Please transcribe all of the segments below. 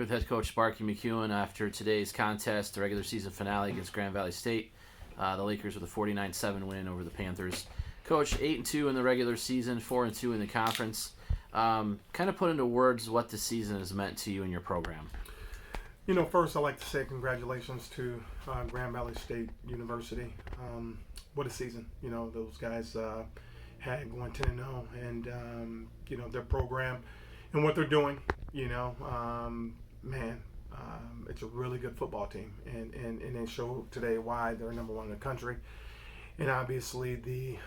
Here with head coach Sparky McEwen after today's contest, the regular season finale against Grand Valley State. The Lakers with a 49-7 win over the Panthers. Coach, 8-2 in the regular season, 4-2 in the conference. Kind of put into words what the season has meant to you and your program. First I'd like to say congratulations to Grand Valley State University. What a season. Those guys had going 10-0 and, their program and what they're doing, it's a really good football team. And they showed today why they're number one in the country. And obviously the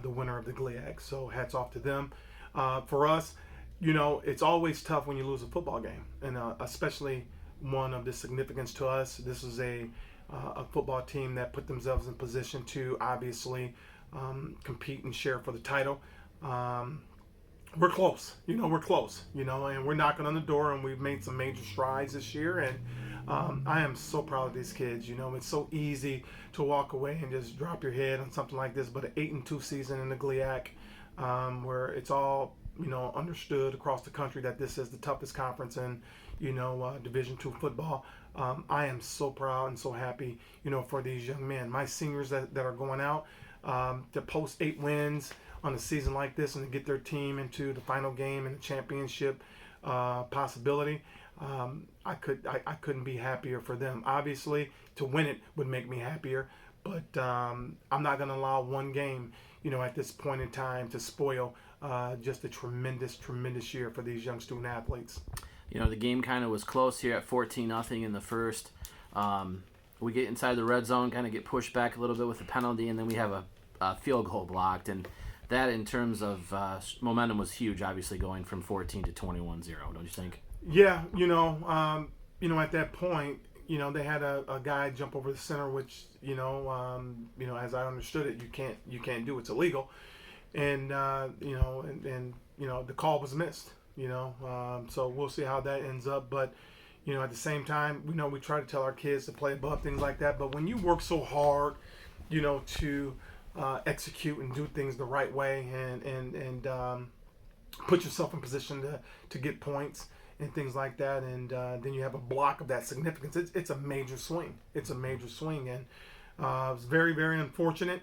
winner of the GLIAC. So hats off to them. For us, it's always tough when you lose a football game, and especially one of this significance to us. This is a football team that put themselves in position to obviously compete and share for the title. We're close, we're close, and we're knocking on the door, and we've made some major strides this year. And I am so proud of these kids. It's so easy to walk away and just drop your head on something like this, but an 8-2 season in the GLIAC, where it's all understood across the country that this is the toughest conference in Division II football. I am so proud and so happy for these young men, my seniors that are going out to post 8 wins on a season like this and to get their team into the final game and the championship possibility. I couldn't be happier for them. Obviously, to win it would make me happier, but I'm not going to allow one game at this point in time to spoil just a tremendous year for these young student athletes. The game kind of was close here at 14-0 in the first. We get inside the red zone, kind of get pushed back a little bit with the penalty, and then we have a field goal blocked. And that, in terms of momentum, was huge, obviously, going from 14 to 21-0, don't you think? Yeah, at that point, they had a guy jump over the center, which, as I understood it, you can't do. It's illegal. And, the call was missed, so we'll see how that ends up. But, at the same time, we try to tell our kids to play above things like that. But when you work so hard, to execute and do things the right way and put yourself in position to get points and things like that, and then you have a block of that significance. It's a major swing. It's a major swing, and it's very, very unfortunate.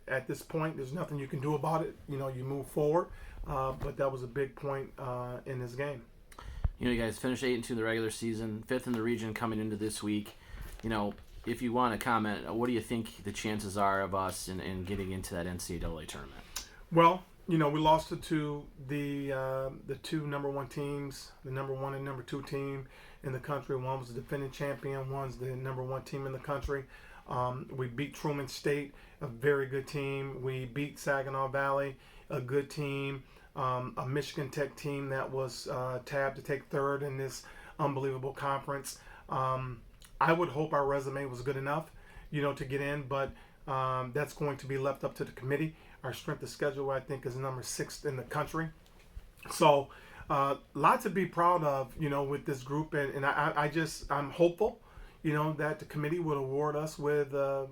At this point, there's nothing you can do about it. You move forward, but that was a big point in this game. You guys finished 8-2 in the regular season, 5th in the region coming into this week. If you want to comment, what do you think the chances are of us in getting into that NCAA tournament? Well, we lost to the two number one teams, the number 1 and number 2 team in the country. One was the defending champion, one's the number 1 team in the country. We beat Truman State, a very good team. We beat Saginaw Valley, a good team. A Michigan Tech team that was tabbed to take 3rd in this unbelievable conference. I would hope our resume was good enough, to get in, but that's going to be left up to the committee. Our strength of schedule, I think, is number 6th in the country. So, lot to be proud of, with this group, and I'm hopeful, that the committee would award us with, a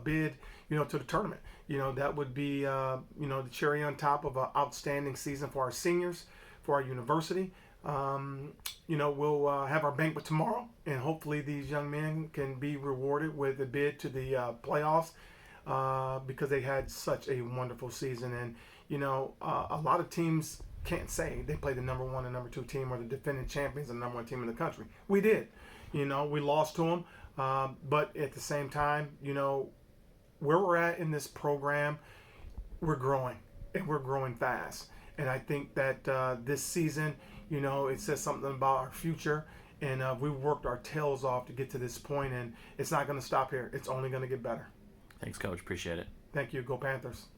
bid, to the tournament. That would be, the cherry on top of an outstanding season for our seniors, for our university. We'll have our banquet tomorrow, and hopefully these young men can be rewarded with a bid to the playoffs because they had such a wonderful season. And, a lot of teams can't say they played the number 1 and number 2 team or the defending champions and the number 1 team in the country. We did. We lost to them. But at the same time, where we're at in this program, we're growing, and we're growing fast. And I think that this season, it says something about our future, and we worked our tails off to get to this point, and it's not going to stop here. It's only going to get better. Thanks, Coach. Appreciate it. Thank you. Go Panthers.